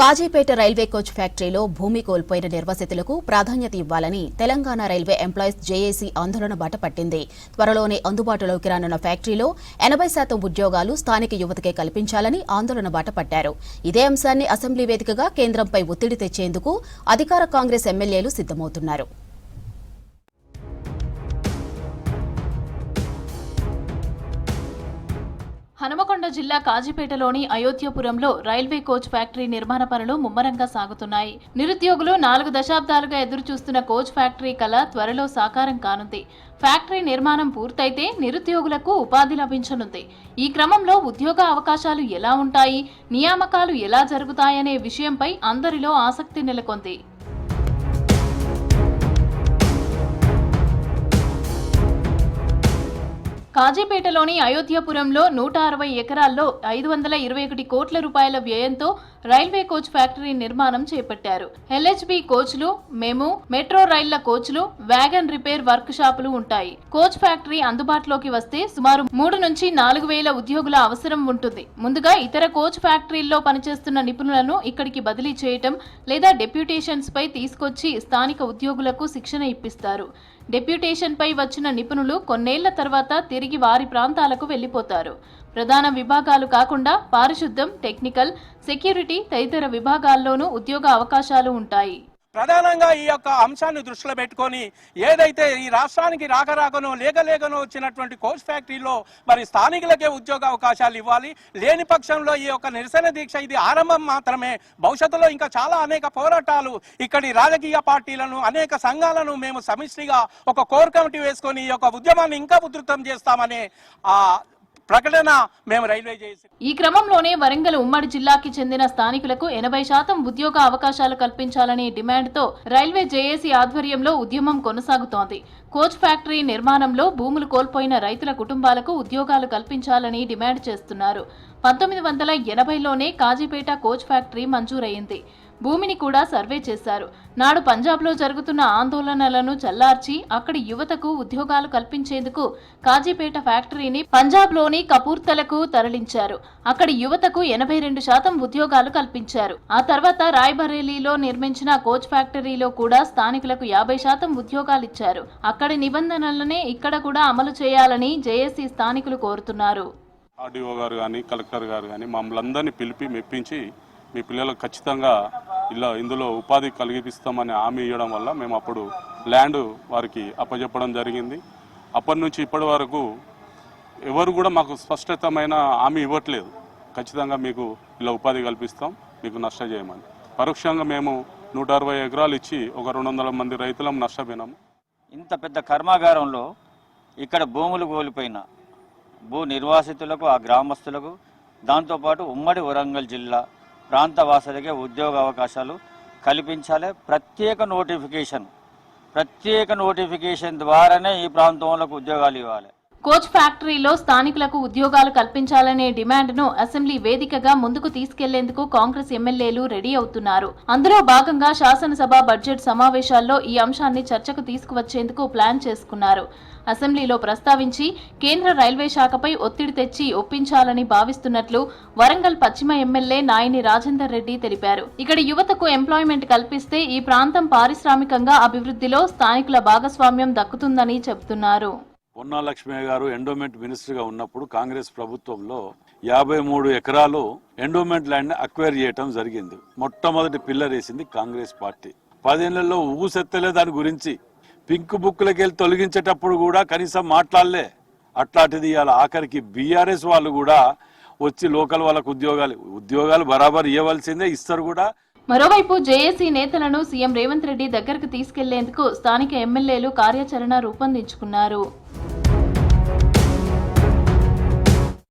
Kazipet railway coach ఫ్యాక్టరీలో భూమి కోల్పోయిన నిర్వాసితులకు ప్రాధాన్యత ఇవ్వాలని తెలంగాణ రైల్వే ఎంప్లాయీస్ జేఏసీ ఆందోళన బాట పట్టింది. త్వరలోనే అందుబాటులోకి రానున్న ఫ్యాక్టరీలో 80% ఉద్యోగాలు స్థానిక యువతకే కల్పించాలని ఆందోళన బాట పట్టారు. ఇదే అంశాన్ని అసెంబ్లీ వేదికగా కేంద్రంపై ఒత్తిడి తెచ్చేందుకు అధికార కాంగ్రెస్ ఎమ్మెల్యేలు సిద్దమవుతున్నారు. హనుమకొండ జిల్లా కాజీపేటలోని అయోధ్యపురంలో రైల్వే కోచ్ ఫ్యాక్టరీ నిర్మాణ పనులు ముమ్మరంగా సాగుతున్నాయి. నిరుద్యోగులు 4 దశాబ్దాలుగా ఎదురుచూస్తున్న కోచ్ ఫ్యాక్టరీ కల త్వరలో సాకారం కానుంది. ఫ్యాక్టరీ నిర్మాణం పూర్తయితే నిరుద్యోగులకు ఉపాధి లభించనుంది. ఈ క్రమంలో ఉద్యోగ అవకాశాలు ఎలా ఉంటాయి, నియామకాలు ఎలా జరుగుతాయనే విషయంపై అందరిలో ఆసక్తి నెలకొంది. కాజీపేటలోని అయోధ్యపురంలో 160 ఎకరాల్లో 521 కోట్ల రూపాయల వ్యయంతో రైల్వే కోచ్ ఫ్యాక్టరీ నిర్మాణం చేపట్టారు. ఎల్హెచ్బి కోచ్లు, మెట్రో రైళ్ల కోచ్లు, వ్యాగన్ రిపేర్ వర్క్ షాపులు ఉంటాయి. కోచ్ ఫ్యాక్టరీ అందుబాటులోకి వస్తే సుమారు 3 నుంచి 4 వేల ఉద్యోగుల అవసరం ఉంటుంది. ముందుగా ఇతర కోచ్ ఫ్యాక్టరీల్లో పనిచేస్తున్న నిపుణులను ఇక్కడికి బదిలీ చేయటం లేదా డెప్యూటేషన్స్ పై తీసుకొచ్చి స్థానిక ఉద్యోగులకు శిక్షణ ఇప్పిస్తారు. డెప్యూటేషన్ పై వచ్చిన నిపుణులు కొన్నేళ్ల తర్వాత తిరిగి వారి ప్రాంతాలకు వెళ్లిపోతారు. ప్రధాన విభాగాలు కాకుండా పారిశుద్ధ్యం, టెక్నికల్, సెక్యూరిటీ తదితర విభాగాల్లోనూ ఉద్యోగ అవకాశాలు ఉంటాయి. ప్రధానంగా ఈ యొక్క అంశాన్ని దృష్టిలో పెట్టుకొని ఏదైతే ఈ రాష్ట్రానికి రాకరాకనో లేకలేకనో వచ్చినటువంటి కోచ్ ఫ్యాక్టరీలో మరి స్థానికులకే ఉద్యోగ అవకాశాలు ఇవ్వాలి. లేని పక్షంలో ఈ యొక్క నిరసన దీక్ష ఇది ఆరంభం మాత్రమే. భవిష్యత్తులో ఇంకా చాలా అనేక పోరాటాలు ఇక్కడి రాజకీయ పార్టీలను, అనేక సంఘాలను మేము సమిష్టిగా ఒక కోర్ కమిటీ వేసుకొని ఈ యొక్క ఉద్యమాన్ని ఇంకా ఉధృతం చేస్తామనే ప్రకటన మేము రైల్వే చేసి ఈ క్రమంలోనే వరంగల్ ఉమ్మడి జిల్లాకి చెందిన స్థానికులకు 80% ఉద్యోగ అవకాశాలు కల్పించాలనే డిమాండ్తో రైల్వే జేఏసీ ఆధ్వర్యంలో ఉద్యమం కొనసాగుతోంది. కోచ్ ఫ్యాక్టరీ నిర్మాణంలో భూములు కోల్పోయిన రైతుల కుటుంబాలకు ఉద్యోగాలు కల్పించాలని డిమాండ్ చేస్తున్నారు. 1980లోనే కాజీపేట కోచ్ ఫ్యాక్టరీ మంజూరయ్యింది. భూమిని కూడా సర్వే చేశారు. నాడు పంజాబ్లో జరుగుతున్న ఆందోళనలను చల్లార్చి అక్కడి యువతకు ఉద్యోగాలు కల్పించేందుకు కాజీపేట ఫ్యాక్టరీని పంజాబ్లోని కపూర్తలకు తరలించారు. అక్కడి యువతకు 82% ఉద్యోగాలు కల్పించారు. ఆ తర్వాత రాయ్బరేలీలో నిర్మించిన కోచ్ ఫ్యాక్టరీలో కూడా స్థానికులకు 50% ఉద్యోగాలిచ్చారు. అక్కడి నిబంధనలనే ఇక్కడ కూడా అమలు చేయాలని జేఏసీ స్థానికులు కోరుతున్నారు. ఆర్డీఓ గారు కానీ, కలెక్టర్ గారు కానీ మమ్మల్ని అందరినీ పిలిపి మెప్పించి మీ పిల్లలకు ఖచ్చితంగా ఇందులో ఉపాధి కలిగిస్తామని హామీ ఇవ్వడం వల్ల మేము అప్పుడు ల్యాండ్ వారికి అప్పచెప్పడం జరిగింది. అప్పటి నుంచి ఇప్పటి వరకు ఎవరు కూడా మాకు స్పష్టతమైన హామీ ఇవ్వట్లేదు. ఖచ్చితంగా మీకు ఇలా ఉపాధి కల్పిస్తాం, మీకు నష్టజేయమని. పరోక్షంగా మేము 160 ఎకరాలు ఇచ్చి ఒక 200 మంది రైతులం నష్టపోయినాము. ఇంత పెద్ద కర్మాగారంలో ఇక్కడ భూములు కోల్పోయిన భూ నిర్వాసితులకు, ఆ గ్రామస్తులకు, దాంతోపాటు ఉమ్మడి వరంగల్ జిల్లా ప్రాంత వాసులకే ఉద్యోగ అవకాశాలు కల్పించాలి. ప్రత్యేక నోటిఫికేషన్ ద్వారానే ఈ ప్రాంతంలోకి ఉద్యోగాలు ఇవ్వాలి. కోచ్ ఫ్యాక్టరీలో స్థానికులకు ఉద్యోగాలు కల్పించాలనే డిమాండ్ను అసెంబ్లీ వేదికగా ముందుకు తీసుకెళ్లేందుకు కాంగ్రెస్ ఎమ్మెల్యేలు రెడీ అవుతున్నారు. అందులో భాగంగా శాసనసభ బడ్జెట్ సమావేశాల్లో ఈ అంశాన్ని చర్చకు తీసుకువచ్చేందుకు ప్లాన్ చేసుకున్నారు. అసెంబ్లీలో ప్రస్తావించి కేంద్ర రైల్వే శాఖపై ఒత్తిడి తెచ్చి ఒప్పించాలని భావిస్తున్నట్లు వరంగల్ పశ్చిమ ఎమ్మెల్యే నాయని రాజేందర్ రెడ్డి తెలిపారు. ఇక్కడ యువతకు ఎంప్లాయ్మెంట్ కల్పిస్తే ఈ ప్రాంతం పారిశ్రామికంగా అభివృద్ధిలో స్థానికుల భాగస్వామ్యం దక్కుతుందని చెబుతున్నారు. పొన్నా లక్ష్మయ్య గారు ఎండోమెంట్ మినిస్టర్గా ఉన్నప్పుడు కాంగ్రెస్ ప్రభుత్వంలో 53 ఎకరాలు ఎండోమెంట్ ల్యాండ్ అక్వైర్ చేయటం జరిగింది. మొట్టమొదటి పిల్లర్ వేసింది కాంగ్రెస్ పార్టీ. 10 ఏళ్లలో ఊసెత్తలే దాని గురించి. పింక్ బుక్లకి వెళ్ళి తొలగించేటప్పుడు కూడా కనీసం మాట్లాడలే. అట్లాంటిది ఇవాళ ఆఖరికి బీఆర్ఎస్ వాళ్ళు కూడా వచ్చి లోకల్ వాళ్ళకు ఉద్యోగాలు బరాబర్ ఇవ్వవలసిందే, ఇస్తారు కూడా. మరోవైపు జేఏసీ నేతలను సీఎం రేవంత్ రెడ్డి దగ్గరకు తీసుకెళ్లేందుకు స్థానిక ఎమ్మెల్యేలు కార్యాచరణ రూపొందించుకున్నారు.